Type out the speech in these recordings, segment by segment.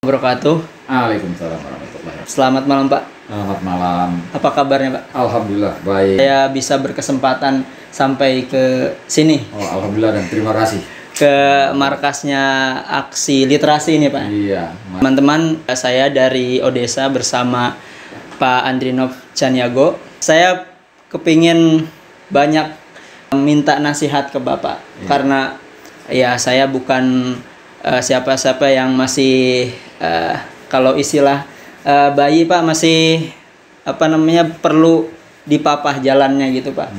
Wabarakatuh. Waalaikumsalam warahmatullahi wabarakatuh. Selamat malam Pak. Selamat malam. Apa kabarnya Pak? Alhamdulillah baik. Saya bisa berkesempatan sampai ke sini. Oh, alhamdulillah dan terima kasih. Ke markasnya Aksi Literasi ini Pak. Iya. Teman-teman, saya dari Odesa bersama Pak Andrinov Caniago. Saya kepingin banyak minta nasihat ke Bapak. Iya. Karena ya saya bukan siapa-siapa yang masih kalau istilah bayi Pak, masih perlu dipapah jalannya gitu Pak.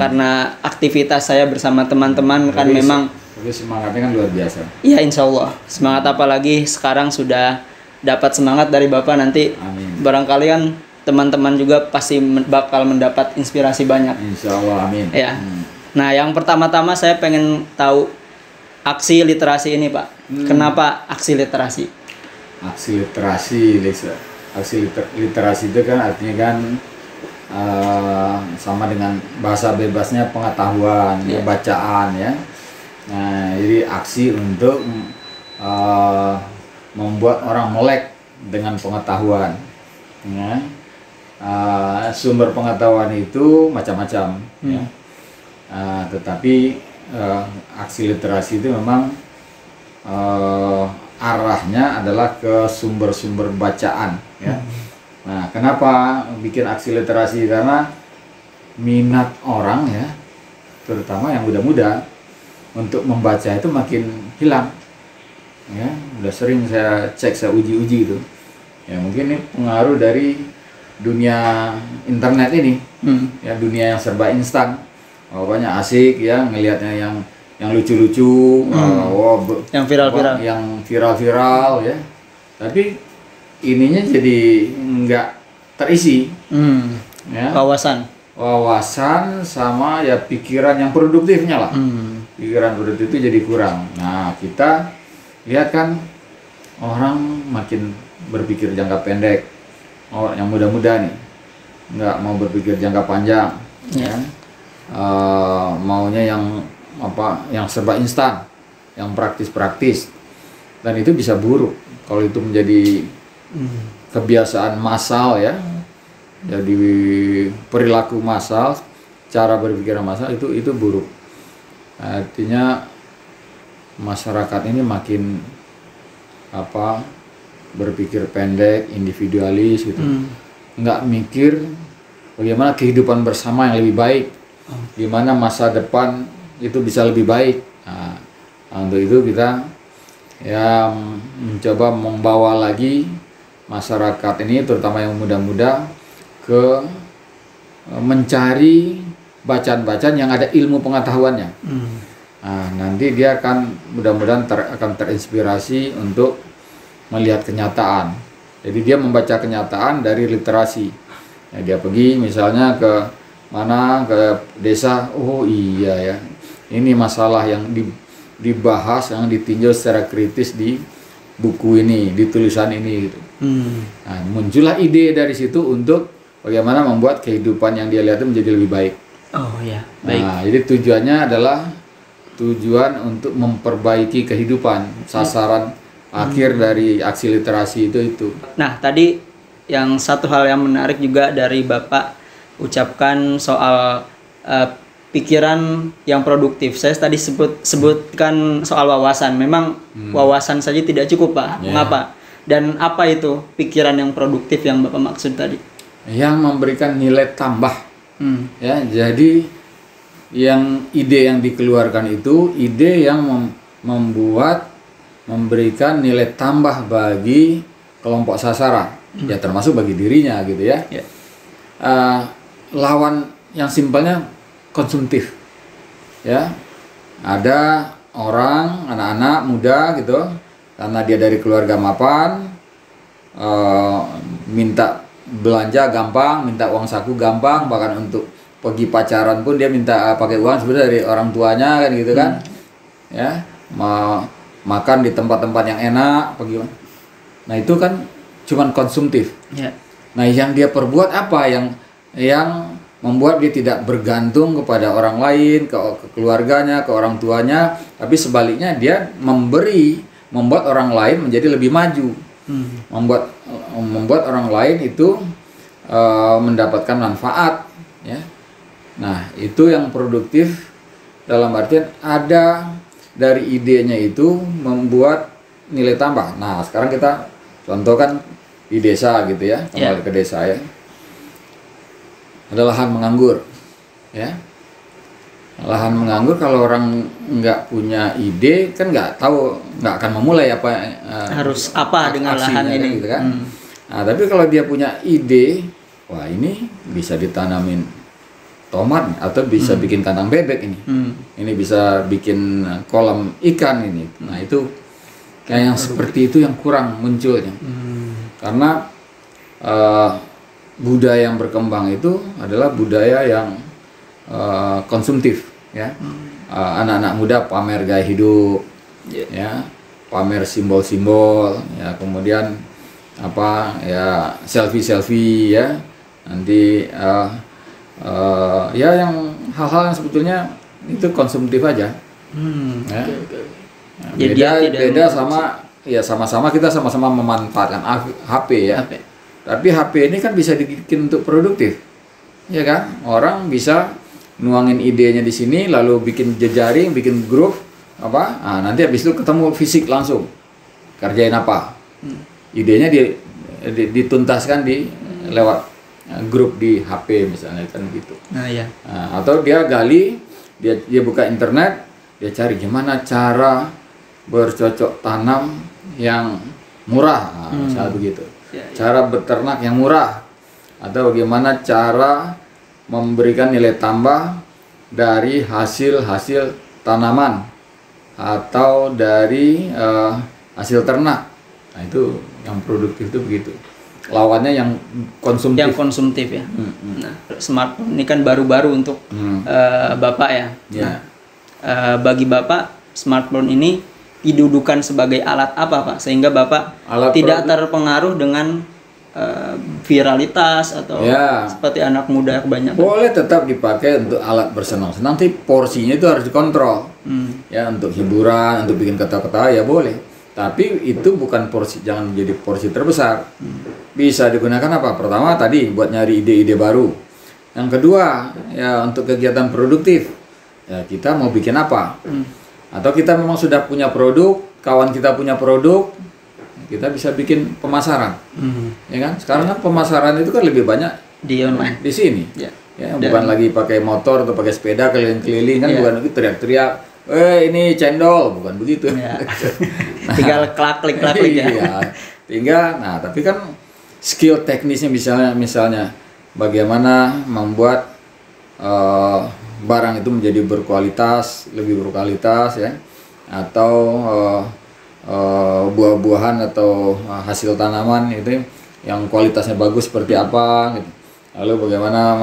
Karena aktivitas saya bersama teman-teman kan memang semangatnya kan luar biasa. iya, insya Allah semangat, apalagi sekarang sudah dapat semangat dari Bapak, nanti Amin. barangkali kan teman-teman juga pasti bakal mendapat inspirasi banyak. Insya Allah, amin. Ya. Nah, yang pertama-tama saya pengen tahu Aksi Literasi ini Pak. Kenapa Aksi Literasi? Aksi literasi, literasi itu kan artinya kan sama dengan bahasa bebasnya pengetahuan, bacaan ya. Nah, jadi aksi untuk membuat orang melek dengan pengetahuan. Ya. Sumber pengetahuan itu macam-macam. Ya. Tetapi aksi literasi itu memang arahnya adalah ke sumber-sumber bacaan. Ya. Nah, kenapa bikin aksi literasi? Karena minat orang ya, terutama yang muda-muda, untuk membaca itu makin hilang. Ya, udah sering saya cek, saya uji-uji itu. Ya, mungkin ini pengaruh dari dunia internet ini. Ya, dunia yang serba instan. Pokoknya asik ya ngelihatnya yang lucu-lucu, Yang viral-viral. yang viral-viral ya. Tapi ininya jadi nggak terisi. Ya. Wawasan sama ya pikiran yang produktifnya lah. Pikiran produktif itu jadi kurang. Nah, kita lihat kan orang makin berpikir jangka pendek. Oh, yang muda-muda nih nggak mau berpikir jangka panjang. Ya. Maunya yang serba instan, yang praktis-praktis, dan itu bisa buruk kalau itu menjadi kebiasaan massal ya. Jadi perilaku massal, cara berpikir massal itu buruk. Artinya masyarakat ini makin berpikir pendek, individualis gitu, nggak mikir bagaimana kehidupan bersama yang lebih baik, gimana masa depan itu bisa lebih baik. Nah, untuk itu kita ya mencoba membawa lagi masyarakat ini, terutama yang muda-muda, ke mencari bacaan-bacaan yang ada ilmu pengetahuannya. Nah, nanti dia akan mudah-mudahan akan terinspirasi untuk melihat kenyataan. Jadi dia membaca kenyataan dari literasi. Nah, dia pergi misalnya ke mana, ke desa, oh iya ya, ini masalah yang dibahas, yang ditinjau secara kritis di buku ini, di tulisan ini gitu. Nah, muncullah ide dari situ untuk bagaimana membuat kehidupan yang dia lihat itu menjadi lebih baik. Oh ya, baik. Nah, jadi tujuannya adalah tujuan untuk memperbaiki kehidupan. Sasaran akhir dari aksi literasi itu. Nah, tadi yang satu hal yang menarik juga dari Bapak ucapkan soal pikiran yang produktif. Saya tadi sebutkan soal wawasan. Memang wawasan saja tidak cukup Pak. Mengapa? Dan apa itu pikiran yang produktif yang Bapak maksud tadi? Yang memberikan nilai tambah. Ya, jadi yang ide yang dikeluarkan itu ide yang memberikan nilai tambah bagi kelompok sasaran, ya termasuk bagi dirinya gitu ya. Lawan yang simpelnya konsumtif, ya. Ada orang, anak-anak muda gitu, karena dia dari keluarga mapan, minta belanja gampang, minta uang saku gampang, bahkan untuk pergi pacaran pun dia minta pakai uang sebenarnya dari orang tuanya kan gitu kan. Ya, mau makan di tempat-tempat yang enak, pergi. Nah, itu kan cuman konsumtif. Nah, yang dia perbuat apa, yang membuat dia tidak bergantung kepada orang lain, ke keluarganya, ke orang tuanya, tapi sebaliknya dia membuat orang lain menjadi lebih maju. membuat orang lain itu mendapatkan manfaat, ya. Nah, itu yang produktif dalam artian ada dari idenya itu membuat nilai tambah. Nah, sekarang kita contohkan di desa gitu ya, kembali ke desa ya. Ada lahan menganggur, ya. Lahan menganggur kalau orang nggak punya ide kan nggak akan memulai harus apa dengan lahan ini gitu kan. Nah, tapi kalau dia punya ide, wah ini bisa ditanamin tomat atau bisa bikin kandang bebek ini. Ini bisa bikin kolam ikan ini. Nah, itu kayak yang seperti itu yang kurang munculnya. Karena budaya yang berkembang itu adalah budaya yang konsumtif, ya. Anak-anak muda pamer gaya hidup, ya, pamer simbol-simbol, ya, kemudian selfie ya, nanti ya yang hal-hal yang sebetulnya itu konsumtif aja. Ya. Beda sama-sama kita sama-sama memanfaatkan HP ya. Tapi HP ini kan bisa dibikin untuk produktif, ya kan? Orang bisa nuangin idenya di sini, lalu bikin jejaring, bikin grup, nanti habis itu ketemu fisik langsung, kerjain apa? Idenya dituntaskan lewat grup di HP misalnya kan gitu. Atau dia gali, dia buka internet, dia cari gimana cara bercocok tanam yang murah, misalnya begitu. Cara beternak yang murah, atau bagaimana cara memberikan nilai tambah dari hasil tanaman atau dari hasil ternak. Nah, itu yang produktif itu begitu. Lawannya yang konsumtif. Yang konsumtif ya. Nah, smartphone ini kan baru-baru untuk Bapak ya. Nah, bagi Bapak smartphone ini didudukan sebagai alat apa, Pak? Sehingga Bapak tidak terpengaruh dengan viralitas atau seperti anak muda kebanyakan. Boleh tetap dipakai untuk alat bersenang-senang, nanti porsinya itu harus dikontrol. Ya, untuk hiburan, untuk bikin kata-kata ya boleh. Tapi itu bukan porsi, jangan menjadi porsi terbesar. Bisa digunakan apa? Pertama tadi buat nyari ide-ide baru. Yang kedua, ya untuk kegiatan produktif. Ya, kita mau bikin apa? Atau kita memang sudah punya produk, kawan kita punya produk, kita bisa bikin pemasaran. Ya kan? Sekarang kan pemasaran itu kan lebih banyak di online. Di sini. Ya, bukan lagi pakai motor atau pakai sepeda keliling-keliling kan, bukan lagi teriak-teriak, ini cendol, bukan begitu. Tinggal klik ya. Iya. Tinggal, tapi kan skill teknisnya misalnya bagaimana membuat barang itu menjadi lebih berkualitas ya, atau buah-buahan atau hasil tanaman itu yang kualitasnya bagus seperti apa gitu. Lalu bagaimana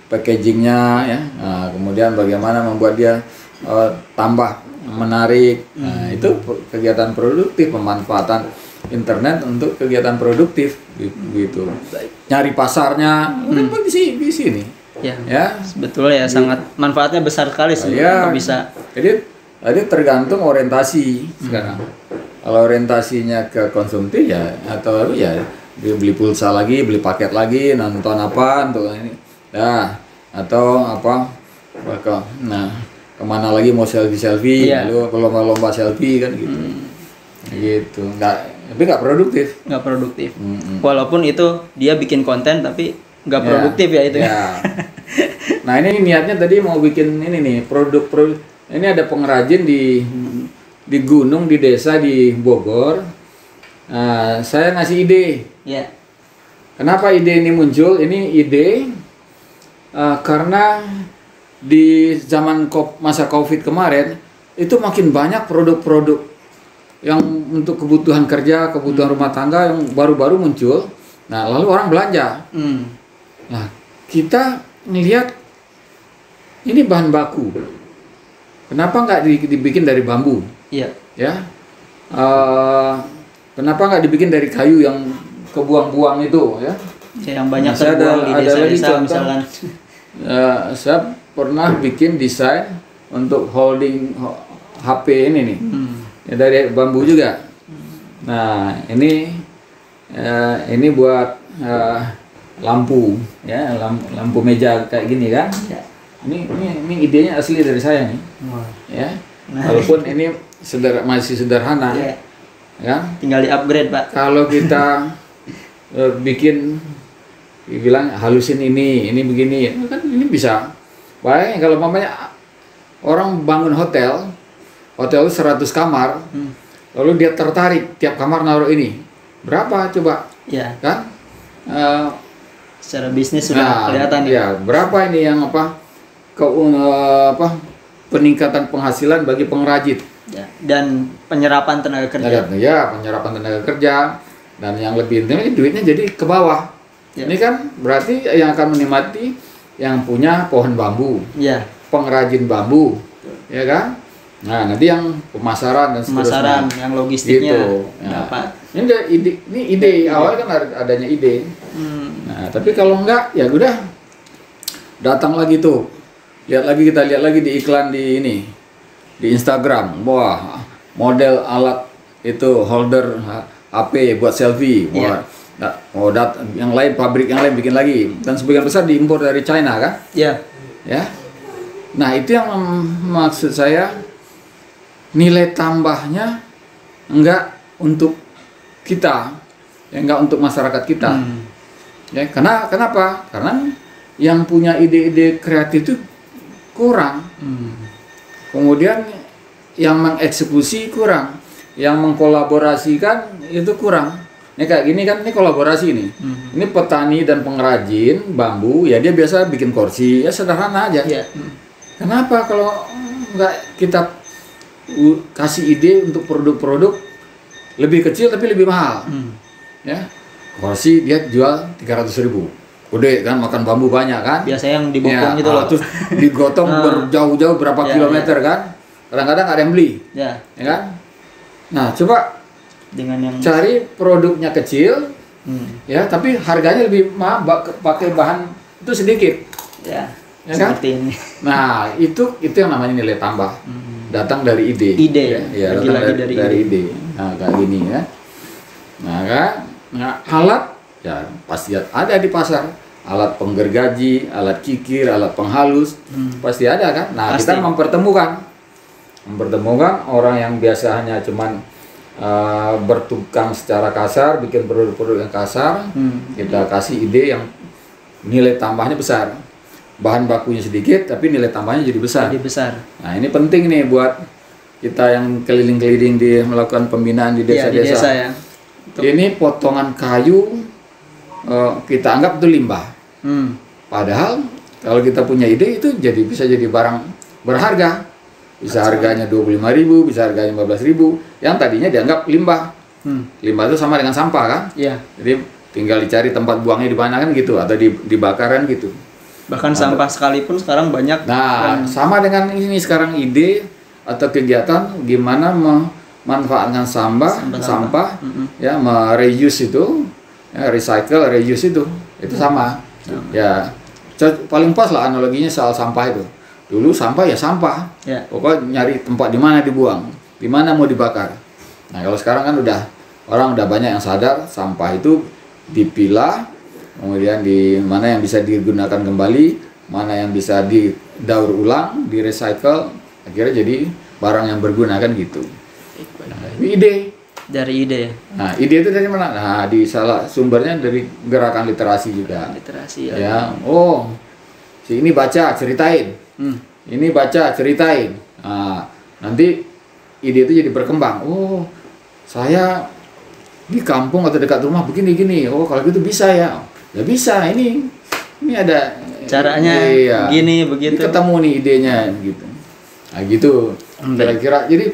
packagingnya ya, kemudian bagaimana membuat dia tambah menarik. Nah, itu kegiatan produktif, pemanfaatan internet untuk kegiatan produktif gitu. Nyari pasarnya di sini. Ya, sebetulnya sangat manfaatnya besar sekali sih. Bisa. Jadi tergantung orientasi sekarang. Kalau orientasinya ke konsumtif ya, atau ya beli pulsa lagi, beli paket lagi, nonton apa untuk ini. Ya, atau kemana lagi mau selfie, lalu lomba selfie kan gitu. Gitu. Tapi nggak produktif. Walaupun itu dia bikin konten tapi nggak produktif ya itu. Nah, ini niatnya tadi mau bikin ini nih, produk. Ini ada pengrajin di gunung, di desa di Bogor. Saya ngasih ide. Kenapa ide ini muncul? Ini ide karena di zaman masa Covid kemarin itu makin banyak produk-produk yang untuk kebutuhan kerja, kebutuhan rumah tangga yang baru-baru muncul. Nah, lalu orang belanja. Nah, kita ngelihat ini bahan baku. Kenapa nggak dibikin dari bambu? Ya. Kenapa nggak dibikin dari kayu yang kebuang-buang itu ya? Yang banyak terbuang di desa-desa misalkan. Saya pernah bikin desain untuk holding HP ini nih. Ya, dari bambu juga. Nah, ini buat lampu ya, lampu meja kayak gini kan. Ya. Ini idenya asli dari saya nih. Ya. Walaupun ini masih sederhana. Ya. Ya. Tinggal di-upgrade, Pak. Kalau kita bikin bilang halusin ini begini, kan ini bisa. Baik, kalau mamanya orang bangun hotel 100 kamar, lalu dia tertarik tiap kamar naruh ini, berapa coba? Ya. Kan? Secara bisnis sudah kelihatan nih. Ya, berapa ini yang peningkatan penghasilan bagi pengrajin? Ya. Dan penyerapan tenaga kerja. Ya, penyerapan tenaga kerja, dan yang lebih intinya duitnya jadi ke bawah. Ya. Ini kan berarti yang akan menikmati yang punya pohon bambu, ya, pengrajin bambu, ya kan? Nah, nanti yang pemasaran dan seterusnya, yang logistiknya gitu. dapat. Ini ide awal kan adanya ide. Nah, tapi kalau enggak, ya udah datang lagi tuh, kita lihat lagi di iklan di Instagram, wah model alat itu holder HP buat selfie, wah. Yang lain, pabrik yang lain bikin lagi, dan sebagian besar diimpor dari China kan? Iya. Ya. Nah, itu yang maksud saya, nilai tambahnya enggak untuk kita, ya enggak untuk masyarakat kita. Ya, kenapa? Karena yang punya ide-ide kreatif itu kurang. Kemudian yang mengeksekusi kurang, yang mengkolaborasikan itu kurang. Ini kayak gini kan, ini kolaborasi nih. Ini petani dan pengrajin bambu, ya dia biasa bikin kursi, ya sederhana aja. Yeah. Kenapa kalau nggak kita kasih ide untuk produk-produk lebih kecil tapi lebih mahal? Ya, kursi dia jual 300.000. Udah kan, makan bambu banyak kan? Biasanya yang dibopong gitu loh. Terus digotong berjauh-jauh berapa kilometer kan? Kadang-kadang ada yang beli. Ya kan? Nah, coba dengan yang cari produknya kecil, ya, tapi harganya lebih mahal, pakai bahan itu sedikit, ya kan? Seperti ini. Nah, itu yang namanya nilai tambah, datang dari ide, ya datang dari ide. Nah, kayak gini ya. Nah, alat ya pasti ada di pasar, alat penggergaji, alat kikir, alat penghalus, pasti ada kan. Nah, pasti. kita mempertemukan orang yang biasa hanya cuman bertukang secara kasar, bikin produk-produk yang kasar, kita kasih ide yang nilai tambahnya besar, bahan bakunya sedikit tapi nilai tambahnya jadi besar. Nah, ini penting nih buat kita yang keliling-keliling di melakukan pembinaan di desa-desa. Di desa, ya. Ini potongan kayu kita anggap itu limbah. Padahal kalau kita punya ide itu bisa jadi barang berharga. Bisa harganya 25.000, bisa harganya 15.000. Yang tadinya dianggap limbah. Limbah itu sama dengan sampah kan? Iya. Jadi tinggal dicari tempat buangnya di mana kan gitu, atau dibakaran gitu. Bahkan sampah sekalipun sekarang banyak. Nah, sama dengan ini sekarang ide atau kegiatan gimana memanfaatkan sampah, ya, reuse itu, ya, recycle, reuse itu sama. Ya, paling pas lah analoginya soal sampah itu. Dulu sampah ya sampah, pokoknya nyari tempat di mana dibuang, di mana mau dibakar. Nah, kalau sekarang kan orang udah banyak yang sadar sampah itu dipilah, kemudian di mana yang bisa digunakan kembali, mana yang bisa didaur ulang, di recycle, akhirnya jadi barang yang berguna kan gitu. Nah, ide dari ide ya. Nah, ide itu dari mana? Nah, sumbernya dari gerakan literasi juga. Literasi ya. Oh, si ini baca ceritain. Ini baca ceritain. Nah, nanti ide itu jadi berkembang. Oh, saya di kampung atau dekat rumah begini. Oh, kalau gitu bisa ya. Ya bisa. Ini ada caranya, gini begitu. Ini ketemu nih idenya gitu. Nah, gitu. Kira-kira. Jadi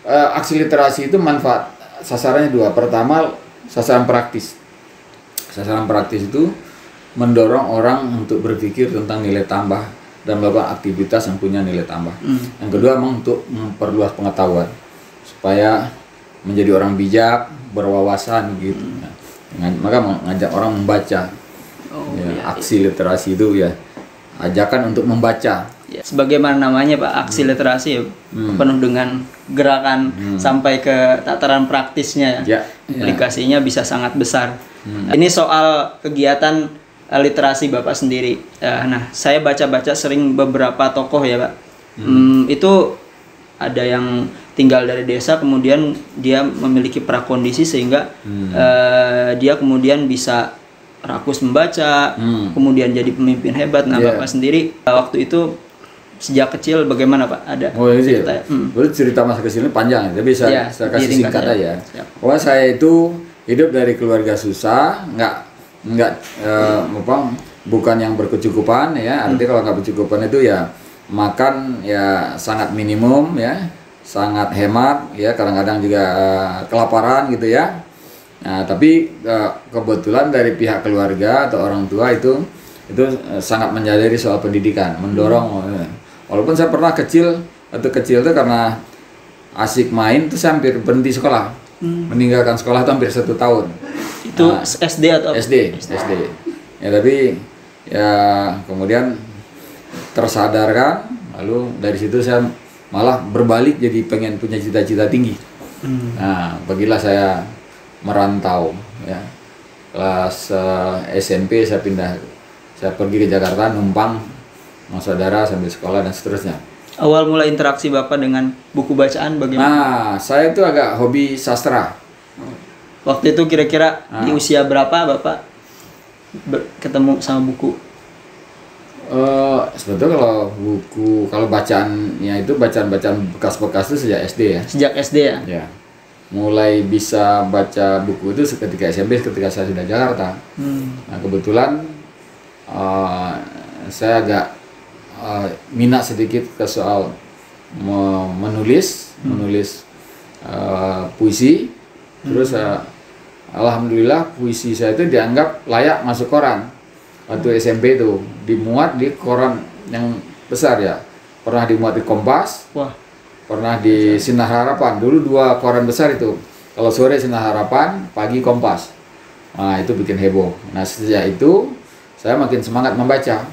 aksi literasi itu manfaat sasarannya dua. Pertama, sasaran praktis. Sasaran praktis itu mendorong orang untuk berpikir tentang nilai tambah dan melakukan aktivitas yang punya nilai tambah. Yang kedua memang untuk memperluas pengetahuan supaya menjadi orang bijak, berwawasan gitu. Maka mengajak orang membaca. Aksi literasi itu ya ajakan untuk membaca. Ya, sebagaimana namanya Pak, aksi literasi ya, penuh dengan gerakan sampai ke tataran praktisnya ya. Implikasinya bisa sangat besar. Ini soal kegiatan literasi Bapak sendiri. Nah, saya baca-baca sering beberapa tokoh ya Pak. Itu ada yang tinggal dari desa, kemudian dia memiliki prakondisi sehingga dia kemudian bisa rakus membaca, kemudian jadi pemimpin hebat. Nah, Bapak sendiri waktu itu sejak kecil bagaimana Pak? Ada cerita ya? Cerita masa kecilnya panjang, tapi saya kasih singkat aja. Wah, saya itu hidup dari keluarga susah, bukan yang berkecukupan ya. Artinya kalau nggak berkecukupan itu ya makan ya sangat minimum ya, sangat hemat ya, kadang-kadang juga kelaparan gitu ya. Nah, tapi kebetulan dari pihak keluarga atau orang tua itu sangat menyadari soal pendidikan, mendorong. Walaupun saya pernah kecil itu karena asik main tuh saya hampir berhenti sekolah, meninggalkan sekolah itu hampir 1 tahun. Itu SD atau SD. Ya, tapi ya kemudian tersadarkan, lalu dari situ saya malah berbalik jadi pengen punya cita-cita tinggi. Nah, bagilah saya merantau ya. Kelas SMP saya pergi ke Jakarta numpang sama saudara sambil sekolah dan seterusnya. Awal mulai interaksi Bapak dengan buku bacaan bagaimana? Nah, saya itu agak hobi sastra. Waktu itu kira-kira di usia berapa Bapak ketemu sama buku? Sebetulnya kalau bacaannya itu bacaan bekas-bekas itu sejak SD ya. Sejak SD ya? Ya. Mulai bisa baca buku itu ketika SMP, ketika saya sudah Jakarta. Nah, kebetulan saya agak minat sedikit ke soal menulis puisi. Terus alhamdulillah puisi saya itu dianggap layak masuk koran. Waktu SMP itu dimuat di koran yang besar ya. Pernah dimuat di Kompas. Wah. Pernah di Sinar Harapan. Dulu 2 koran besar itu. Kalau sore Sinar Harapan, pagi Kompas. Nah, itu bikin heboh. Nah, sejak itu saya makin semangat membaca.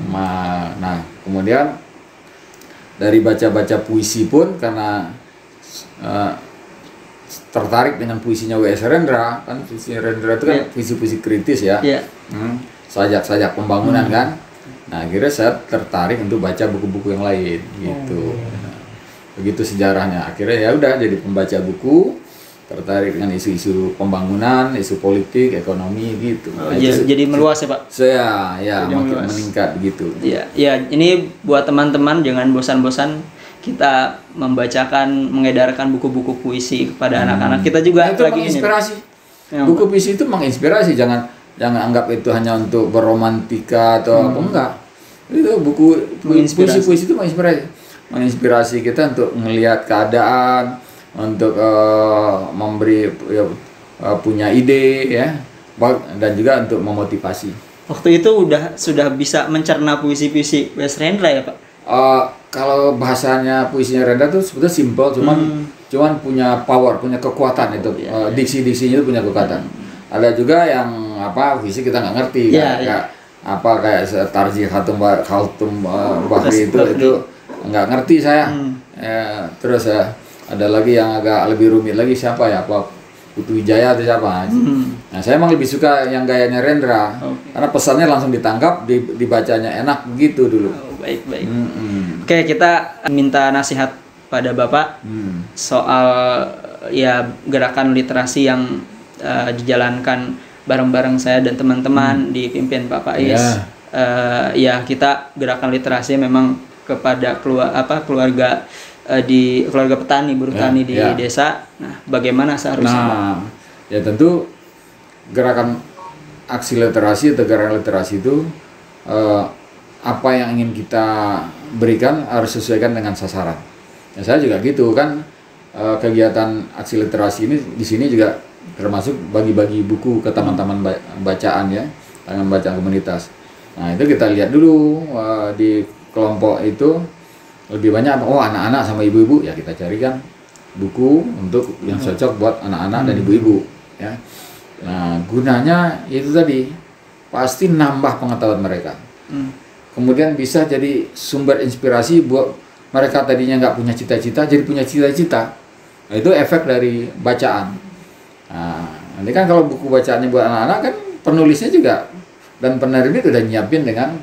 Nah, kemudian dari baca-baca puisi pun karena tertarik dengan puisinya W.S. Rendra, kan puisi Rendra itu kan puisi-puisi kritis ya. Sajak-sajak pembangunan kan. Nah, akhirnya saya tertarik untuk baca buku-buku yang lain gitu. Nah, begitu sejarahnya. Akhirnya ya udah jadi pembaca buku, tertarik dengan isu-isu pembangunan, isu politik, ekonomi gitu. Jadi meluas ya Pak? Saya makin meningkat begitu. Ya, ini buat teman-teman jangan bosan-bosan kita membacakan, mengedarkan buku-buku puisi kepada anak-anak. Kita juga itu lagi menginspirasi. Buku puisi itu menginspirasi, jangan anggap itu hanya untuk berromantika atau apa, enggak. Itu puisi itu menginspirasi kita untuk melihat keadaan, untuk memberi punya ide ya, dan juga untuk memotivasi. Waktu itu sudah bisa mencerna puisi-puisi W.S. Rendra ya Pak? Kalau bahasanya puisinya Rendra tuh sebetulnya simpel, cuman punya power, punya kekuatan itu. Diksi-diksinya itu punya kekuatan. Ada juga yang puisi kita nggak ngerti, kayak Tarji Khatum Bahri itu nggak ngerti saya. Terus ada lagi yang agak lebih rumit lagi, siapa ya, Putu Wijaya atau siapa. Nah, saya emang lebih suka yang gayanya Rendra, karena pesannya langsung ditangkap, dibacanya enak begitu dulu. Baik. Oke, kita minta nasihat pada Bapak soal ya gerakan literasi yang dijalankan bareng-bareng saya dan teman-teman dipimpin Pak Faiz. Ya, kita gerakan literasi memang kepada keluarga petani, buruh tani di desa. Nah, bagaimana seharusnya? Ya tentu gerakan aksi literasi atau gerakan literasi itu apa yang ingin kita berikan harus sesuaikan dengan sasaran. Ya, saya juga gitu kan, kegiatan aksi literasi ini di sini juga termasuk bagi-bagi buku ke teman-teman bacaan ya, teman bacaan komunitas. Nah, itu kita lihat dulu di kelompok itu lebih banyak anak-anak sama ibu-ibu, ya kita carikan buku untuk yang cocok buat anak-anak dan ibu-ibu ya. Nah, gunanya itu tadi pasti nambah pengetahuan mereka. kemudian bisa jadi sumber inspirasi buat mereka tadinya nggak punya cita-cita jadi punya cita-cita. Nah, itu efek dari bacaan. Nah, nanti kan kalau buku bacaannya buat anak-anak kan penulisnya juga dan penerbit udah nyiapin dengan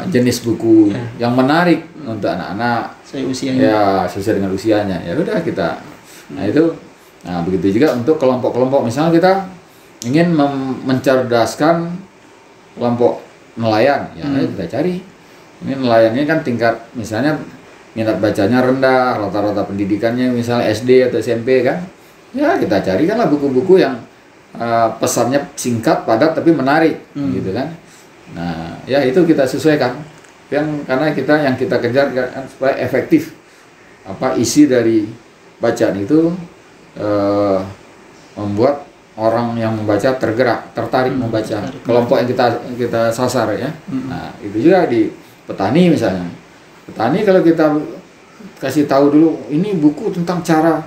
jenis buku yang menarik untuk anak-anak. Sesuai usianya. Ya, sesuai dengan usianya. Ya udah kita. Nah itu, nah begitu juga untuk kelompok-kelompok. Misalnya kita ingin mencerdaskan kelompok nelayan, ya kita cari. Ini nelayannya kan tingkat misalnya minat bacanya rendah, rata-rata pendidikannya misalnya SD atau SMP kan. Ya kita carikanlah buku-buku yang pesannya singkat, padat tapi menarik, gitu kan. Nah, ya itu kita sesuaikan. Karena yang kita kejar kan supaya efektif isi dari bacaan itu membuat orang yang membaca tergerak, tertarik membaca. Kelompok yang kita sasar ya. Nah, itu juga di petani misalnya. Petani kalau kita kasih tahu dulu ini buku tentang cara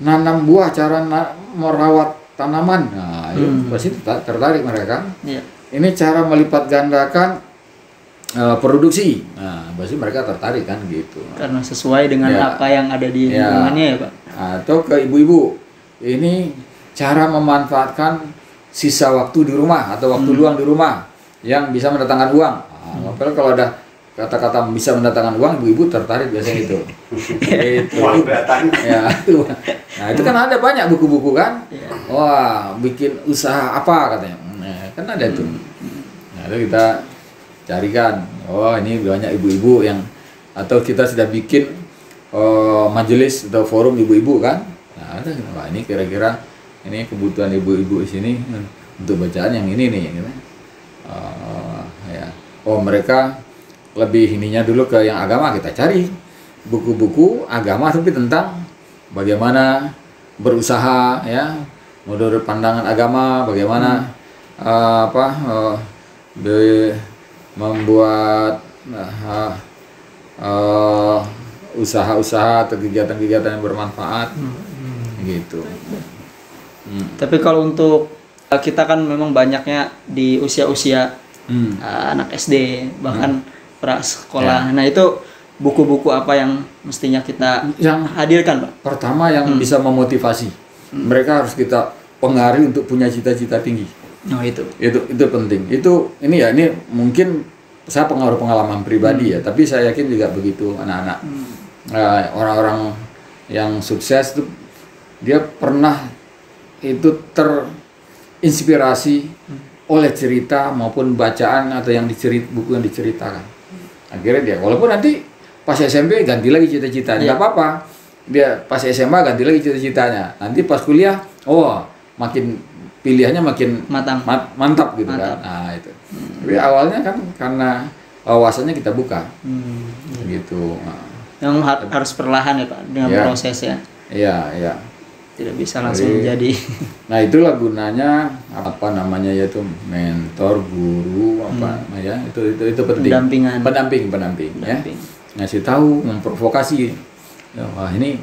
nanam buah, cara merawat tanaman. Nah, itu pasti tertarik mereka. Iya. Ini cara melipat gandakan produksi. Nah, pasti mereka tertarik kan gitu. Karena sesuai dengan apa yang ada di lingkungannya ya, Pak. Atau ke ibu-ibu. Ini cara memanfaatkan sisa waktu di rumah atau waktu luang di rumah yang bisa mendatangkan uang. Nah, kalau ada kata-kata bisa mendatangkan uang, ibu-ibu tertarik biasanya itu. Itu. Ya, itu. Nah, itu kan ada banyak buku-buku kan. Wah, bikin usaha apa katanya. Nah, kan ada itu. Nah, itu kita carikan. Oh, ini banyak ibu-ibu yang atau kita sudah bikin majelis atau forum ibu-ibu kan. Nah, ada. Wah, ini kira-kira ini kebutuhan ibu-ibu di sini untuk bacaan yang ini nih gitu. Ya. Oh, mereka lebih ininya dulu ke yang agama, kita cari buku-buku agama tapi tentang bagaimana berusaha ya, menurut pandangan agama bagaimana membuat usaha-usaha atau kegiatan-kegiatan yang bermanfaat gitu. Tapi kalau untuk kita kan memang banyaknya di usia-usia anak SD bahkan prasekolah. Nah, itu buku-buku apa yang mestinya kita hadirkan, Pak? Pertama yang bisa memotivasi. Mereka harus kita pengaruhi untuk punya cita-cita tinggi. Oh, itu penting. Ini mungkin saya pengalaman pribadi ya, tapi saya yakin juga begitu anak-anak. Orang-orang yang sukses itu dia pernah itu terinspirasi oleh cerita maupun bacaan atau buku yang diceritakan. Akhirnya dia, walaupun nanti pas SMP ganti lagi cita-citanya, nggak apa-apa. Dia pas SMA ganti lagi cita-citanya. Nanti pas kuliah, makin pilihannya makin mantap gitu kan. Nah itu. Tapi awalnya kan karena wawasannya kita buka, gitu. Yang harus perlahan ya Pak dengan prosesnya. Iya. Tidak bisa langsung jadi. Nah, itulah gunanya yaitu mentor, guru ya. Itu penting. Pendamping ya. Ngasih tahu, memprovokasi. Ya, wah ini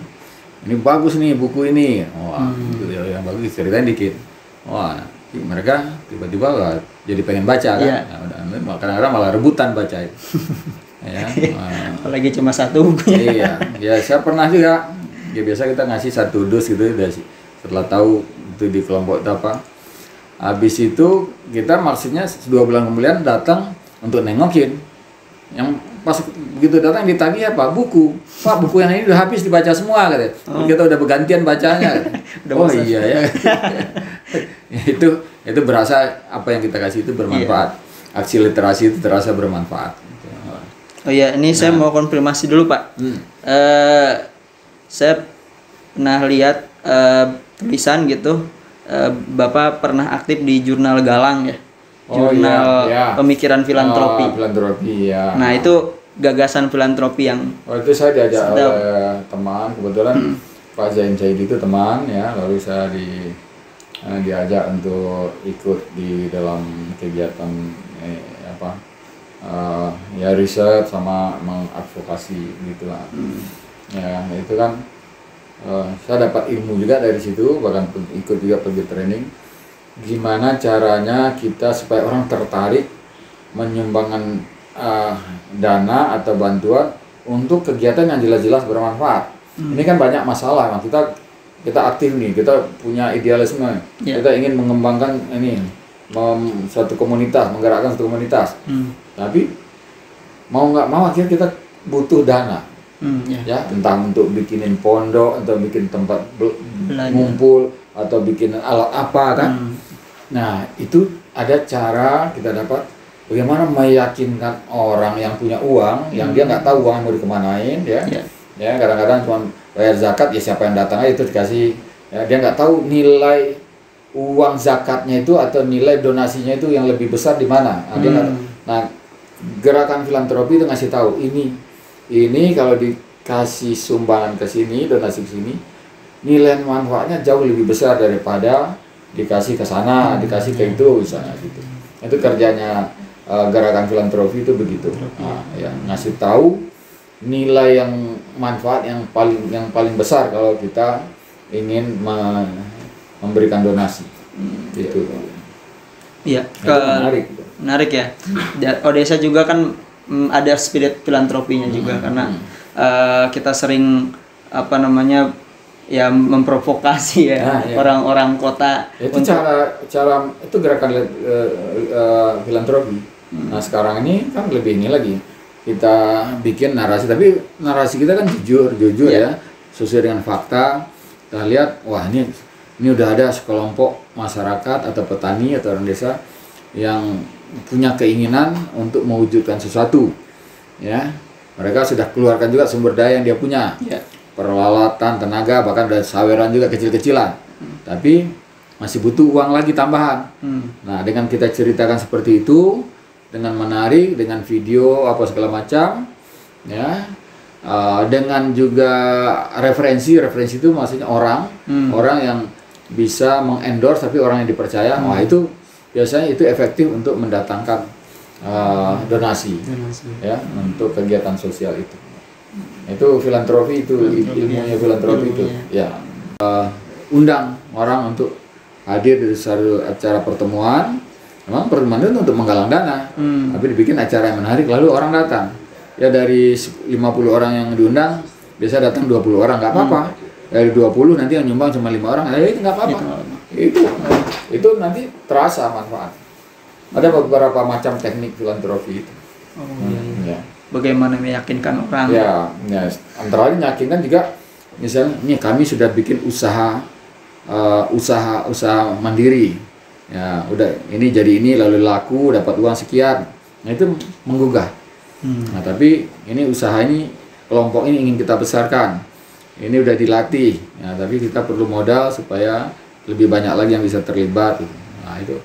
bagus nih buku ini. Wah, yang bagus ceritain dikit. Wah, mereka tiba-tiba jadi pengen baca kan. Nah, kadang-kadang malah rebutan baca itu. Ya. Apalagi cuma satu bukunya. Iya, saya pernah juga. Ya biasa kita ngasih 1 dus gitu setelah tahu itu di kelompok itu apa. Habis itu kita maksudnya 2 bulan kemudian datang untuk nengokin. Yang pas begitu datang ditagih apa? Buku. Pak, buku yang ini udah habis dibaca semua katanya. Kita udah bergantian bacanya. Iya ya. itu berasa apa yang kita kasih itu bermanfaat. Aksi literasi itu terasa bermanfaat. Oh iya, ini saya mau konfirmasi dulu Pak. Saya pernah lihat tulisan gitu, Bapak pernah aktif di jurnal Galang ya, jurnal pemikiran filantropi. Filantropi ya. Nah, itu gagasan filantropi yang. Itu saya diajak oleh teman, kebetulan Pak Zain Caidi itu teman ya, lalu saya diajak untuk ikut di dalam kegiatan riset sama mengadvokasi gitulah. Ya itu kan saya dapat ilmu juga dari situ, bahkan ikut juga pergi training gimana caranya kita supaya orang tertarik menyumbangkan dana atau bantuan untuk kegiatan yang jelas-jelas bermanfaat. Ini kan banyak masalah, kita aktif nih, kita punya idealisme, kita ingin mengembangkan ini, suatu komunitas, menggerakkan suatu komunitas. Tapi mau nggak mau akhirnya kita butuh dana, ya, entah untuk bikinin pondok, atau bikin tempat ngumpul, atau bikin alat apa kan. Nah itu ada cara kita dapat bagaimana meyakinkan orang yang punya uang, yang dia nggak tahu uang mau dikemanain, ya. Ya kadang-kadang cuma bayar zakat, ya siapa yang datang aja itu dikasih, ya, dia nggak tahu nilai uang zakatnya itu atau nilai donasinya itu yang lebih besar di mana. Nah gerakan filantropi itu ngasih tahu ini kalau dikasih sumbangan ke sini, donasi ke sini, nilai manfaatnya jauh lebih besar daripada dikasih ke sana, dikasih ke itu misalnya gitu. Itu kerjanya gerakan filantropi itu begitu. Nah, ya, ngasih tahu nilai yang manfaat yang paling besar kalau kita ingin memberikan donasi. Itu. Iya, menarik ya. Odesa juga kan ada spirit filantropinya juga karena kita sering ya memprovokasi ya orang-orang kota. Itu cara itu gerakan filantropi. Nah sekarang ini kan lebih ini lagi, kita bikin narasi, tapi narasi kita kan jujur ya, sesuai dengan fakta. Kita lihat, wah ini udah ada sekelompok masyarakat atau petani atau orang desa yang punya keinginan untuk mewujudkan sesuatu, ya. Mereka sudah keluarkan juga sumber daya yang dia punya, peralatan, tenaga, bahkan ada saweran juga kecil-kecilan, tapi masih butuh uang lagi tambahan. Nah dengan kita ceritakan seperti itu, dengan menarik, dengan video apa segala macam, ya, dengan juga referensi itu maksudnya orang yang bisa mengendorse, tapi orang yang dipercaya. Wah itu biasanya itu efektif untuk mendatangkan donasi, ya, untuk kegiatan sosial itu. Itu filantropi, itu ilmunya filantropi itu, ya. Undang orang untuk hadir di suatu acara pertemuan. Memang pertemuan itu untuk menggalang dana, tapi dibikin acara yang menarik, lalu orang datang. Ya dari 50 orang yang diundang, biasa datang 20 orang, nggak apa-apa. Dari 20 nanti yang nyumbang cuma 5 orang, itu nggak apa-apa. Itu nanti terasa manfaat. Ada beberapa macam teknik filantropi itu. Ya. Bagaimana meyakinkan orang? Ya, antara lain meyakinkan juga, misalnya, nih kami sudah bikin usaha mandiri. Ya udah ini jadi ini lalu laku dapat uang sekian, nah itu menggugah. Nah tapi ini usaha ini, kelompok ini ingin kita besarkan, ini udah dilatih, ya, tapi kita perlu modal supaya lebih banyak lagi yang bisa terlibat. Nah itu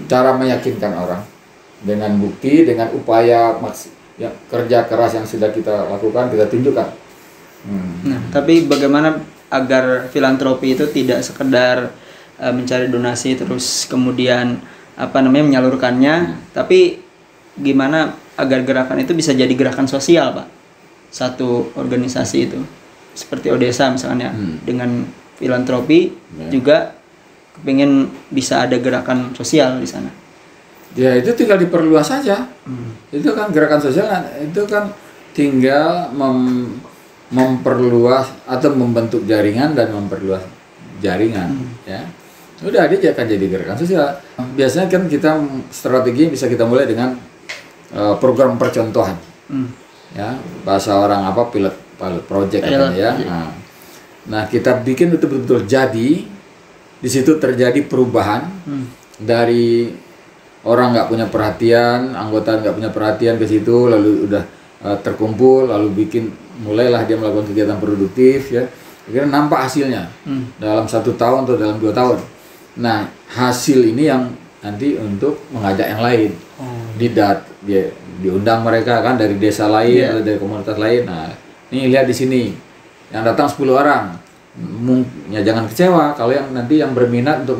cara meyakinkan orang dengan bukti, dengan upaya ya, kerja keras yang sudah kita lakukan, kita tunjukkan. Nah tapi bagaimana agar filantropi itu tidak sekedar mencari donasi terus kemudian menyalurkannya, tapi gimana agar gerakan itu bisa jadi gerakan sosial, Pak? Satu organisasi itu seperti Odesa misalnya dengan filantropi juga kepingin bisa ada gerakan sosial di sana. Ya itu tinggal diperluas saja. Itu kan gerakan sosial, itu kan tinggal memperluas atau membentuk jaringan dan memperluas jaringan, ya. Udah dia akan jadi gerakan sosial. Biasanya kan kita strategi bisa kita mulai dengan program percontohan, ya, bahasa orang pilot project katanya, ya. Nah kita bikin betul-betul jadi, di situ terjadi perubahan dari orang nggak punya perhatian, anggota nggak punya perhatian ke situ, lalu udah terkumpul, lalu mulailah dia melakukan kegiatan produktif, ya. Akhirnya nampak hasilnya dalam 1 tahun atau dalam 2 tahun. Nah hasil ini yang nanti untuk mengajak yang lain, dia diundang mereka kan dari desa lain atau dari komunitas lain. Nah ini lihat di sini yang datang 10 orang, ya jangan kecewa kalau yang nanti yang berminat untuk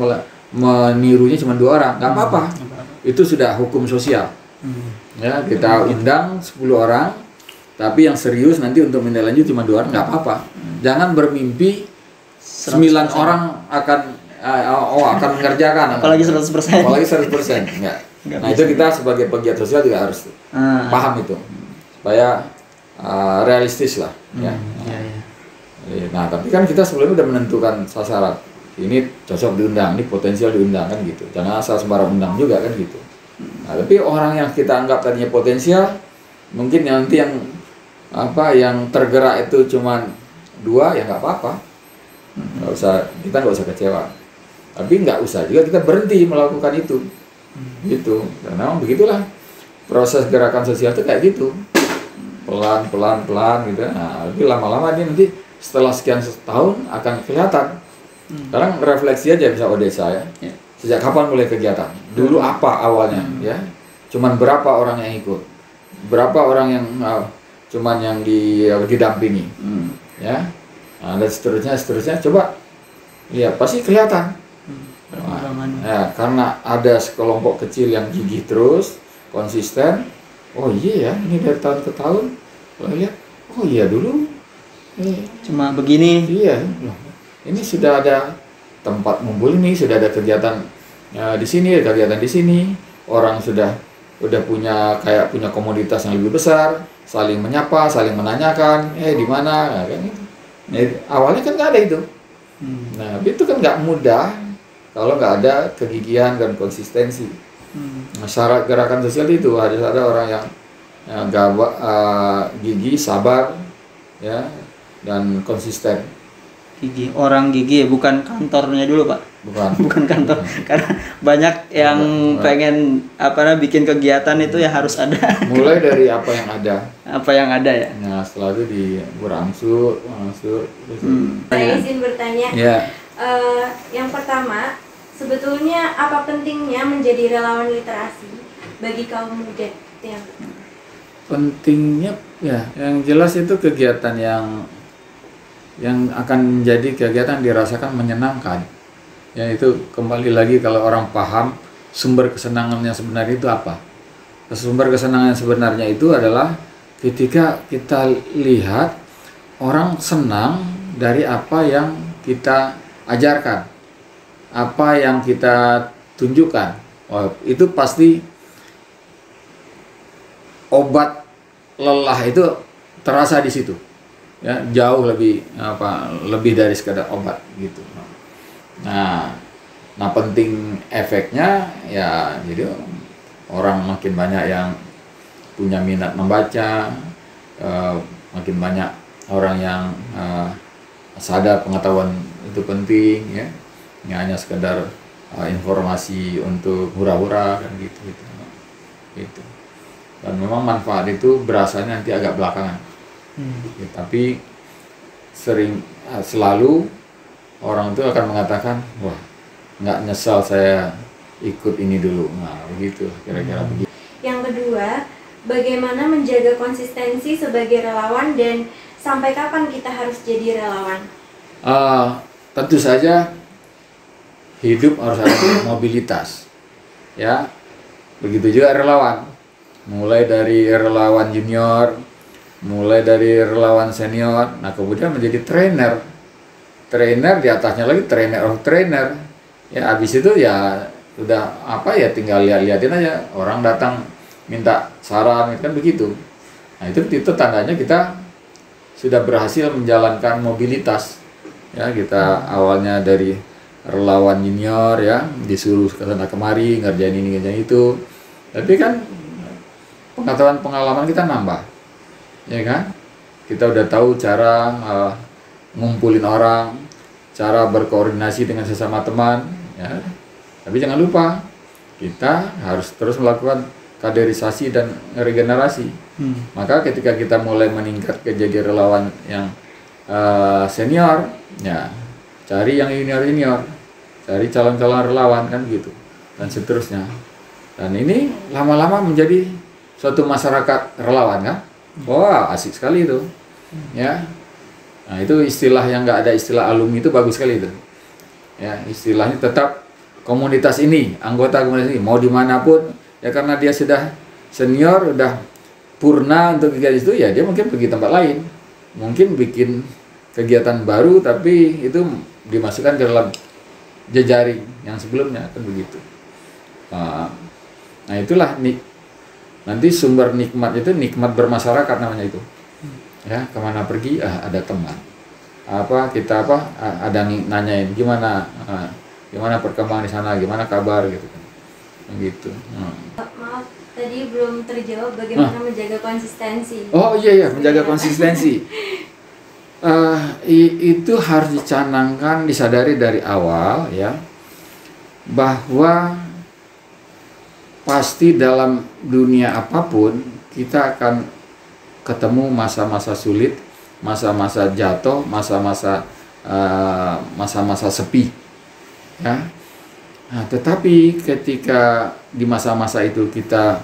menirunya cuma 2 orang, nggak apa-apa. Itu sudah hukum sosial. Ya kita undang 10 orang, tapi yang serius nanti untuk menindaklanjut cuma 2 orang, nggak apa-apa. Jangan bermimpi 9 orang akan mengerjakan. Apalagi 100%. Apalagi 100%. Enggak. Nah itu kita sebagai pegiat sosial juga harus paham itu supaya realistis lah ya. Nah tapi kan kita sebelumnya udah menentukan sasaran, ini cocok diundang, ini potensial diundang kan gitu, jangan asal sembarang undang juga kan gitu. Nah tapi orang yang kita anggap tadinya potensial, mungkin nanti yang yang tergerak itu cuman 2 ya nggak apa-apa, kita nggak usah kecewa, tapi nggak usah juga kita berhenti melakukan itu gitu, karena begitulah proses gerakan sosial itu kayak gitu, pelan gitu. Nah tapi lama-lama ini nanti setelah sekian tahun akan kelihatan. Sekarang refleksi aja bisa Odessa ya, sejak kapan mulai kegiatan, dulu apa awalnya ya, cuman berapa orang yang ikut, berapa orang yang cuman yang didampingi ya. Nah, dan seterusnya coba lihat pasti kelihatan. Nah, karena ada sekelompok kecil yang gigih terus konsisten, oh iya ya ini dari tahun ke tahun, lihat oh iya dulu cuma begini, iya ini sudah ada tempat ngumpul, ini sudah ada kegiatan di sini, kegiatan di sini, orang sudah punya komoditas yang lebih besar, saling menyapa, saling menanyakan, di mana, nah, kan itu. Nah, awalnya kan nggak ada itu. Nah, itu kan nggak mudah kalau nggak ada kegigihan dan konsistensi. Nah, syarat gerakan sosial itu harus ada orang yang gigih, sabar, ya, dan konsisten. Gigi, orang gigi ya, bukan kantornya dulu Pak, bukan kantor, karena banyak yang pengen bikin kegiatan itu ya harus ada. Mulai dari apa yang ada ya. Nah setelah itu berangsur. Saya izin bertanya. Ya. Yang pertama, sebetulnya apa pentingnya menjadi relawan literasi bagi kaum muda? Pentingnya ya, yang jelas itu kegiatan yang akan menjadi kegiatan dirasakan menyenangkan. Ya itu kembali lagi kalau orang paham sumber kesenangannya sebenarnya itu apa. Sumber kesenangan sebenarnya itu adalah ketika kita lihat orang senang dari apa yang kita ajarkan, apa yang kita tunjukkan. Itu pasti obat lelah itu terasa di situ. Ya, jauh lebih dari sekadar obat gitu. Nah penting efeknya ya, jadi orang makin banyak yang punya minat membaca, makin banyak orang yang sadar pengetahuan itu penting ya, nggak hanya sekadar informasi untuk hura-hura kan gitu. Dan memang manfaat itu berasanya nanti agak belakangan. Ya, tapi selalu orang itu akan mengatakan, wah nggak nyesal saya ikut ini dulu. Nah begitu kira-kira begitu. Yang kedua, bagaimana menjaga konsistensi sebagai relawan dan sampai kapan kita harus jadi relawan? Tentu saja hidup harus ada mobilitas ya, begitu juga relawan, mulai dari relawan junior, mulai dari relawan senior, nah kemudian menjadi trainer di atasnya lagi trainer of trainer ya. Habis itu ya udah tinggal liatin aja, orang datang minta saran kan begitu. Nah itu tandanya kita sudah berhasil menjalankan mobilitas ya. Kita awalnya dari relawan junior ya, disuruh ke sana kemari ngerjain ini ngerjain itu, tapi kan pengalaman kita nambah ya kan. Kita udah tahu cara ngumpulin orang, cara berkoordinasi dengan sesama teman ya. Tapi jangan lupa kita harus terus melakukan kaderisasi dan regenerasi. Maka ketika kita mulai meningkat ke jadi relawan yang senior ya, cari yang junior, cari calon-calon relawan kan gitu, dan seterusnya. Dan ini lama-lama menjadi suatu masyarakat relawan kan. Wah asik sekali itu ya. Nah itu istilah yang nggak ada istilah alumni itu bagus sekali itu ya, istilahnya tetap komunitas ini, anggota komunitas ini mau dimanapun ya, karena dia sudah senior, udah purna untuk kegiatan itu ya, dia mungkin pergi tempat lain, mungkin bikin kegiatan baru tapi itu dimasukkan ke dalam jejaring yang sebelumnya kan begitu. Nah Nah itulah nanti sumber nikmat itu nikmat bermasyarakat namanya itu. Ya, kemana pergi ada teman. Ada nanyain gimana perkembangan di sana, gimana kabar gitu kan. Gitu. Maaf, tadi belum terjawab bagaimana menjaga konsistensi. Oh iya, menjaga konsistensi. Itu harus dicanangkan, disadari dari awal ya, bahwa pasti dalam dunia apapun kita akan ketemu masa-masa sulit, masa-masa jatuh, masa-masa sepi ya. Nah, tetapi ketika di masa-masa itu kita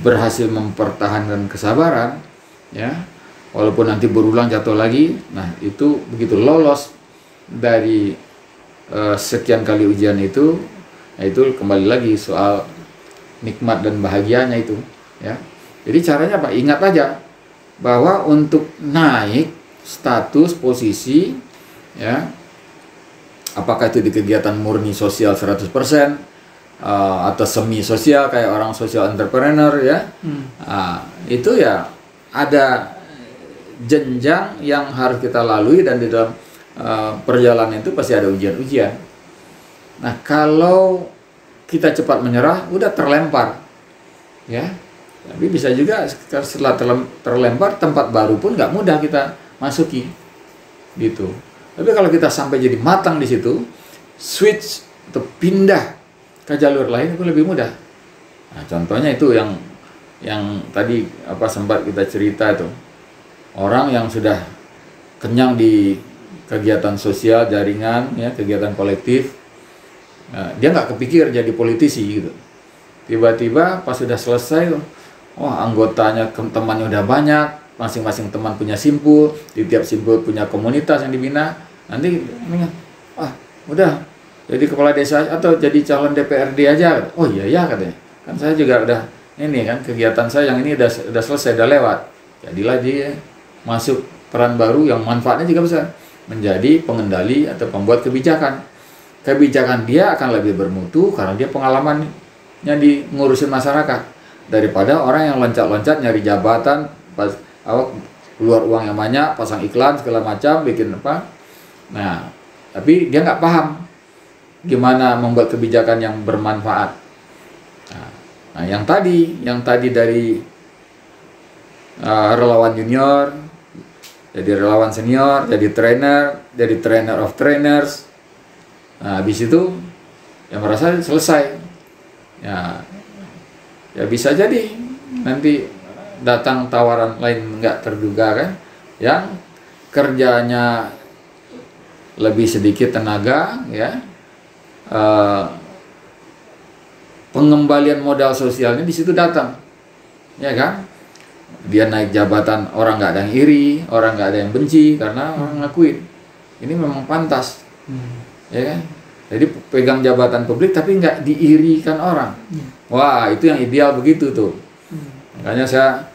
berhasil mempertahankan kesabaran ya, walaupun nanti berulang jatuh lagi, nah itu begitu lolos dari sekian kali ujian itu, nah itu kembali lagi soal nikmat dan bahagianya itu ya. Jadi caranya apa? Ingat aja bahwa untuk naik status posisi ya, apakah itu di kegiatan murni sosial 100% atau semi sosial kayak orang social entrepreneur ya, itu ya ada jenjang yang harus kita lalui, dan di dalam perjalanan itu pasti ada ujian-ujian. Nah kalau kita cepat menyerah, udah terlempar ya. Tapi bisa juga setelah terlempar, tempat baru pun nggak mudah kita masuki gitu. Tapi kalau kita sampai jadi matang di situ, switch atau pindah ke jalur lain itu lebih mudah. Nah, contohnya itu yang tadi sempat kita cerita itu, orang yang sudah kenyang di kegiatan sosial jaringan ya, kegiatan kolektif, nah, dia nggak kepikir jadi politisi gitu. Tiba-tiba pas sudah selesai, anggotanya temannya udah banyak, masing-masing teman punya simpul, di tiap simpul punya komunitas yang dibina. Nanti udah jadi kepala desa atau jadi calon DPRD aja. Oh iya katanya, kan saya juga udah ini kan, kegiatan saya yang ini udah selesai, udah lewat. Jadilah dia masuk peran baru yang manfaatnya juga besar, menjadi pengendali atau pembuat kebijakan. Kebijakan dia akan lebih bermutu karena dia pengalamannya di ngurusin masyarakat, daripada orang yang loncat-loncat nyari jabatan, keluar uang yang banyak, pasang iklan segala macam, bikin apa. Nah, tapi dia nggak paham gimana membuat kebijakan yang bermanfaat. Nah, yang tadi dari relawan junior, jadi relawan senior, jadi trainer of trainers. Nah, habis itu yang merasa selesai. Ya bisa jadi nanti datang tawaran lain nggak terduga kan, yang kerjanya lebih sedikit tenaga ya, pengembalian modal sosialnya di situ datang ya kan. Dia naik jabatan, orang nggak ada yang iri, orang nggak ada yang benci, karena orang ngakuin ini memang pantas ya kan. Jadi pegang jabatan publik tapi nggak diirikan orang. Wah, itu yang ideal begitu tuh. Makanya saya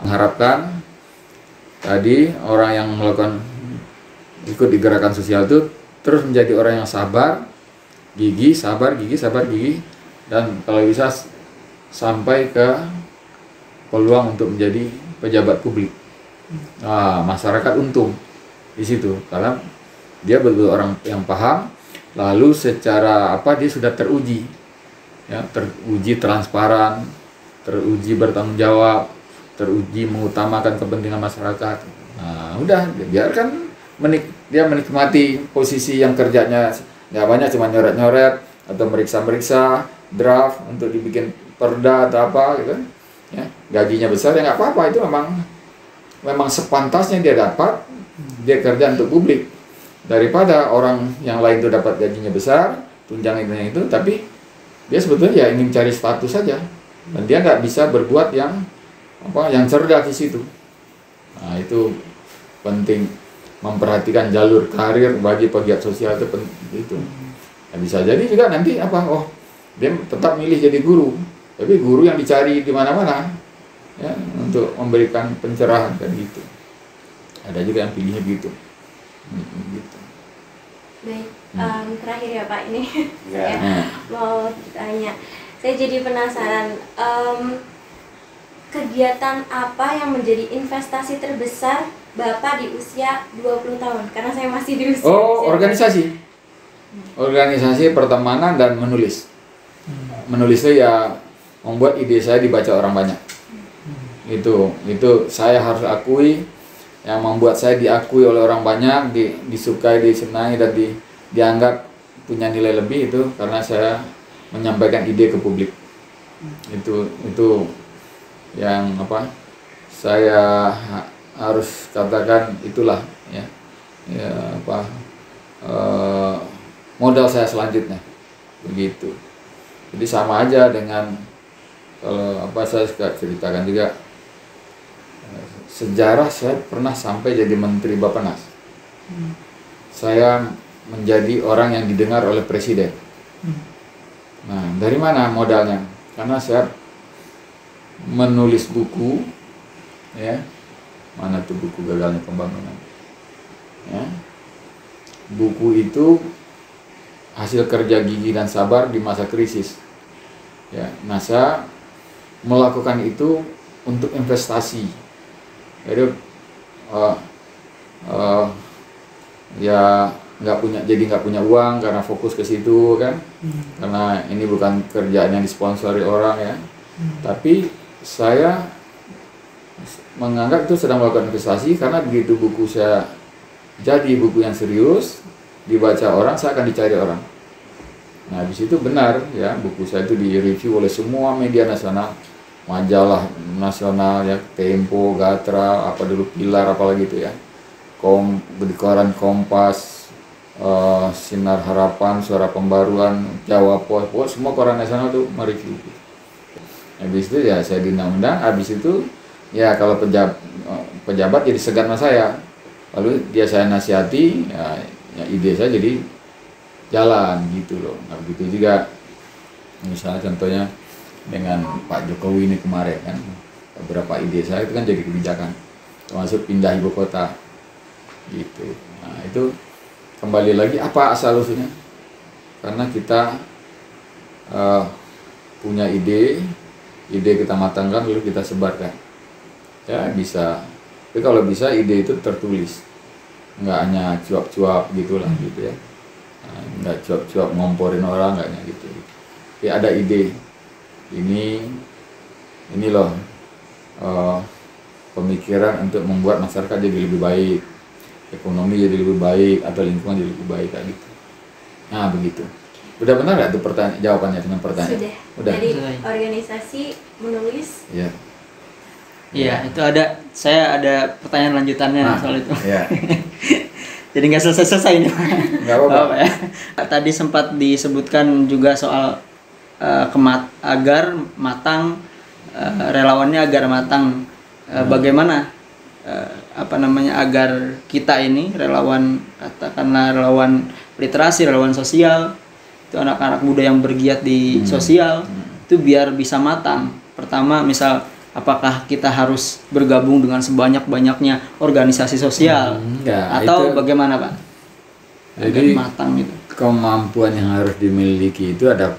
mengharapkan tadi orang yang ikut di gerakan sosial itu terus menjadi orang yang sabar, gigih, dan kalau bisa sampai ke peluang untuk menjadi pejabat publik. Nah, masyarakat untung di situ karena dia betul orang yang paham. Lalu secara dia sudah teruji ya, teruji transparan, teruji bertanggung jawab, teruji mengutamakan kepentingan masyarakat. Nah udah, biarkan dia menikmati posisi yang kerjanya nggak banyak, cuma nyoret-nyoret atau meriksa-meriksa draft untuk dibikin perda atau apa gitu ya. Gajinya besar ya nggak apa-apa, itu memang sepantasnya dia dapat, dia kerja untuk publik. Daripada orang yang lain itu dapat gajinya besar, tunjangannya itu, tapi dia sebetulnya ya ingin cari status saja, dan dia nggak bisa berbuat yang cerdas di situ. Nah itu penting, memperhatikan jalur karir bagi pegiat sosial itu itu. Nah, bisa jadi juga nanti dia tetap milih jadi guru, tapi guru yang dicari di mana-mana ya, untuk memberikan pencerahan kan gitu. Ada juga yang pilihnya gitu. Gitu. Baik, terakhir ya Pak, ini saya mau tanya, Saya jadi penasaran, kegiatan apa yang menjadi investasi terbesar Bapak di usia 20 tahun? Karena saya masih di usia. Organisasi. Organisasi pertemanan dan menulis. Menulis itu ya membuat ide saya dibaca orang banyak. Itu saya harus akui, yang membuat saya diakui oleh orang banyak, disukai, disenangi dan dianggap punya nilai lebih, itu karena saya menyampaikan ide ke publik. Itu yang saya harus katakan, itulah modal saya selanjutnya, begitu. Jadi sama aja dengan kalau saya suka ceritakan juga, sejarah saya pernah sampai jadi menteri Bappenas. Saya menjadi orang yang didengar oleh presiden. Nah, dari mana modalnya? Karena saya menulis buku, ya, mana tuh buku Gagalnya Pembangunan, ya. Buku itu hasil kerja gigi dan sabar di masa krisis, ya. Nah, saya melakukan itu untuk investasi. Jadi ya nggak punya uang karena fokus ke situ kan, karena ini bukan kerjaan yang disponsori orang, ya. Tapi saya menganggap itu sedang melakukan investasi, karena begitu buku saya jadi buku yang serius, dibaca orang, saya akan dicari orang. Nah, habis itu benar, ya, buku saya itu direview oleh semua media nasional, majalah nasional, ya, Tempo, Gatra, apa dulu, Pilar, apalagi itu, ya, di koran Kompas, Sinar Harapan, Suara Pembaruan, Jawa Pos, semua koran nasional tuh mereview. Habis itu ya saya diundang, habis itu ya kalau pejabat jadi segan sama saya, lalu dia saya nasihati, ya ide saya jadi jalan gitu loh. Nah, begitu juga misalnya contohnya dengan Pak Jokowi ini kemarin kan, beberapa ide saya itu kan jadi kebijakan, termasuk pindah ibu kota gitu. Nah, itu kembali lagi apa asal usulnya? Karena kita punya ide kita matangkan lalu kita sebarkan, ya bisa. Tapi kalau bisa ide itu tertulis, nggak hanya cuap-cuap gitulah, gitu, ya. Nah, nggak cuap-cuap ngomporin orang, nggaknya gitu. Tapi ada ide, ini loh pemikiran untuk membuat masyarakat jadi lebih baik, ekonomi jadi lebih baik, atau lingkungan jadi lebih baik, kayak gitu. Nah, begitu. Udah benar nggak tuh jawabannya dengan pertanyaan? Sudah. Dari organisasi menulis. Iya. Iya, itu saya ada pertanyaan lanjutannya soal itu. Iya. Jadi nggak selesai ini. Nggak apa-apa. Ya. Tadi sempat disebutkan juga soal agar matang, relawannya agar matang. Bagaimana agar kita ini relawan, katakanlah relawan literasi, relawan sosial, itu anak-anak muda yang bergiat di sosial, itu biar bisa matang. Pertama, misal apakah kita harus bergabung dengan sebanyak-banyaknya organisasi sosial, atau bagaimana, Pak? Jadi matang itu. Kemampuan yang harus dimiliki itu ada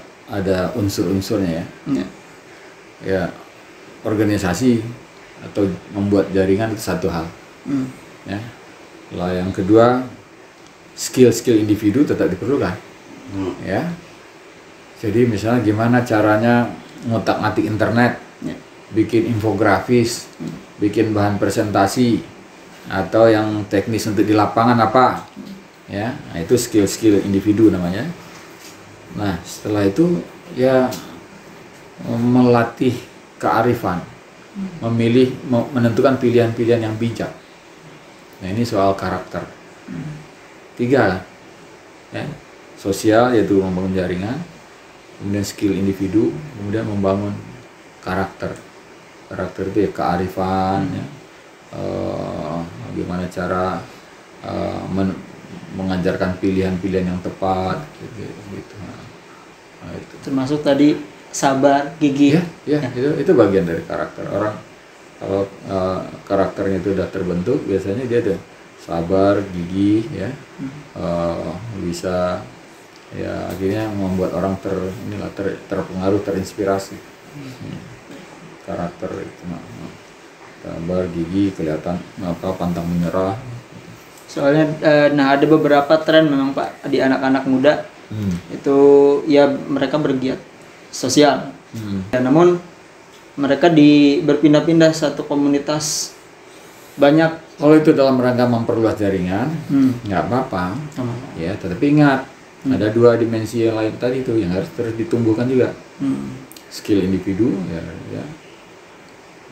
unsur-unsurnya, ya. Ya, organisasi atau membuat jaringan itu satu hal, ya. Lalu yang kedua, skill individu tetap diperlukan, ya. Jadi misalnya gimana caranya ngutak-ngatik internet, bikin infografis, bikin bahan presentasi, atau yang teknis untuk di lapangan apa, ya. Nah, itu skill individu namanya. Nah, setelah itu ya melatih kearifan, menentukan pilihan-pilihan yang bijak. Nah, ini soal karakter. 3, ya. Sosial, yaitu membangun jaringan, kemudian skill individu, kemudian membangun karakter itu ya kearifan, ya. Bagaimana cara mengajarkan pilihan-pilihan yang tepat, gitu. Nah, itu. Termasuk tadi sabar, gigih. Ya. Itu bagian dari karakter orang. Kalau karakternya itu udah terbentuk, biasanya dia ada sabar, gigih, ya, bisa ya akhirnya membuat orang terpengaruh, terinspirasi. Karakter itu gambar gigi kelihatan pantang menyerah. Soalnya nah ada beberapa tren memang Pak di anak-anak muda itu ya mereka bergiat sosial. Ya, namun mereka berpindah-pindah satu komunitas banyak. Kalau itu dalam rangka memperluas jaringan, nggak apa-apa. Ya, tetapi ingat ada dua dimensi yang lain tadi itu yang harus terus ditumbuhkan juga. Skill individu, ya.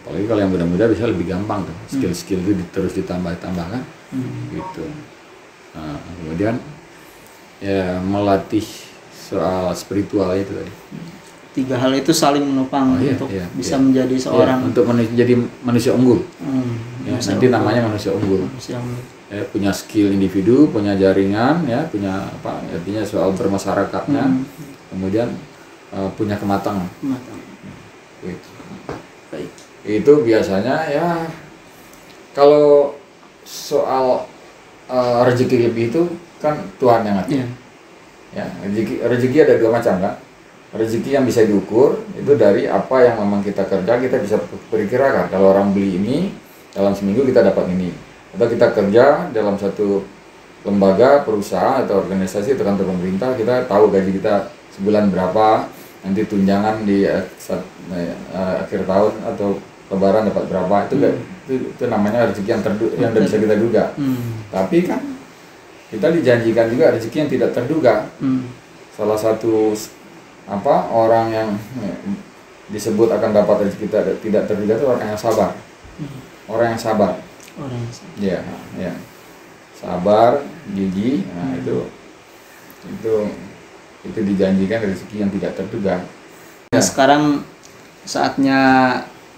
Apalagi kalau yang muda-muda bisa lebih gampang tuh. Skill-skill itu terus ditambah-tambahkan, gitu. Nah, kemudian ya melatih soal spiritual itu tadi. 3 hal itu saling menopang untuk bisa menjadi seorang untuk menjadi manusia unggul. Ya, nanti namanya manusia unggul. Ya, punya skill individu, punya jaringan, ya, punya apa? Artinya soal bermasyarakatnya, kemudian punya kematangan. Gitu. Baik. Itu biasanya ya kalau soal rezeki lebih itu kan Tuhan yang ngatur. Ya, rezeki ada dua macam kan. Rezeki yang bisa diukur itu dari apa yang memang kita kerja, kita bisa perkirakan. Kalau orang beli ini dalam seminggu kita dapat ini. Atau kita kerja dalam satu lembaga, perusahaan atau organisasi atau kantor pemerintah, kita tahu gaji kita sebulan berapa, nanti tunjangan di akhir tahun atau lebaran dapat berapa. Itu namanya rezeki yang tidak bisa kita duga. Tapi kan kita dijanjikan juga rezeki yang tidak terduga. Salah satu orang yang disebut akan dapat rezeki tidak terduga itu orang yang sabar. Orang yang sabar. Ya. Sabar, gigi. Nah, itu dijanjikan rezeki yang tidak terduga. Ya. Sekarang saatnya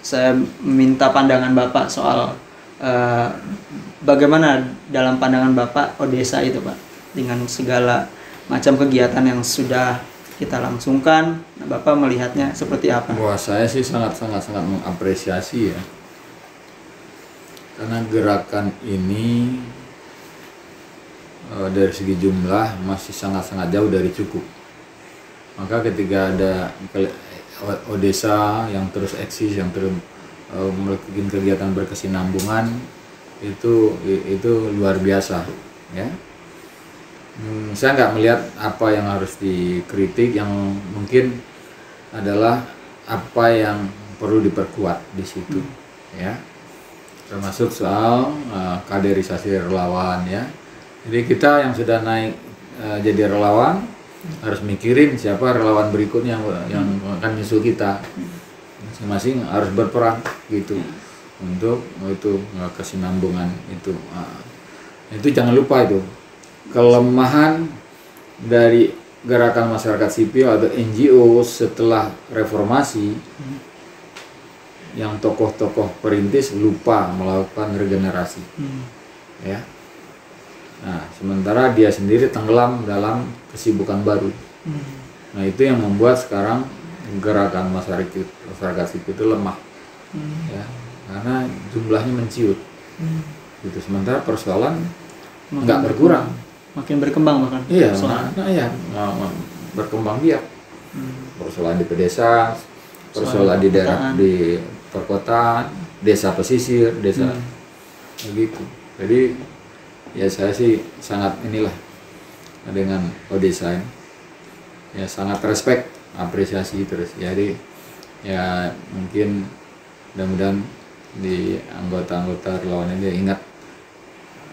saya minta pandangan Bapak soal bagaimana dalam pandangan Bapak Odesa itu Pak, dengan segala macam kegiatan yang sudah kita langsungkan. Bapak melihatnya seperti apa? Wah, saya sih sangat mengapresiasi ya, karena gerakan ini dari segi jumlah masih sangat jauh dari cukup. Maka ketika ada Odesa yang terus eksis, yang terus melakukan kegiatan berkesinambungan, itu luar biasa ya. Saya nggak melihat apa yang harus dikritik, yang mungkin adalah apa yang perlu diperkuat di situ ya, termasuk soal kaderisasi relawan ya. Jadi kita yang sudah naik jadi relawan harus mikirin siapa relawan berikutnya yang akan nyusul kita. Masing-masing harus berperan gitu untuk itu kesinambungan itu. Itu jangan lupa itu kelemahan dari gerakan masyarakat sipil atau NGO setelah reformasi, yang tokoh-tokoh perintis lupa melakukan regenerasi ya. Nah, sementara dia sendiri tenggelam dalam kesibukan baru. Nah, itu yang membuat sekarang gerakan masyarakat sipil itu lemah ya, karena jumlahnya menciut gitu. Sementara persoalan nggak berkurang, makin berkembang bahkan. Iya, berkembang biak. Persoalan di pedesaan, persoalan di daerah di perkotaan, desa pesisir, desa begitu. Jadi ya saya sih sangat dengan Odesa ya, sangat respect, apresiasi terus. Jadi ya mungkin mudah-mudahan di anggota-anggota relawan ini ingat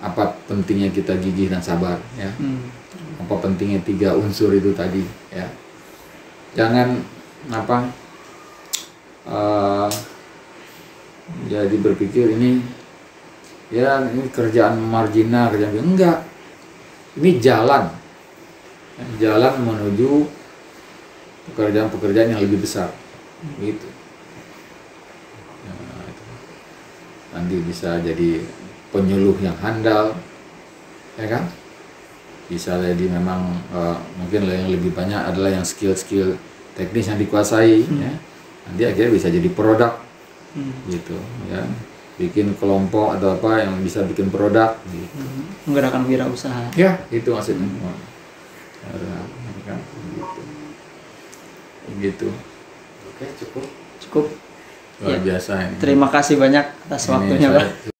apa pentingnya kita gigih dan sabar ya. Apa pentingnya 3 unsur itu tadi ya. Jangan jadi berpikir ini kerjaan marginal, enggak. Ini jalan menuju pekerjaan-pekerjaan yang lebih besar gitu. Nah, nanti bisa jadi penyuluh yang handal ya kan, bisa jadi memang mungkin yang lebih banyak adalah yang skill teknis yang dikuasai ya. Nanti akhirnya bisa jadi produk gitu ya, bikin kelompok atau apa yang bisa bikin produk gitu. Menggerakkan wirausaha ya, itu maksudnya. kan gitu. Oke, cukup Cukup. luar Ya. biasa ini. Terima kasih banyak atas Ini waktunya, saya- Pak.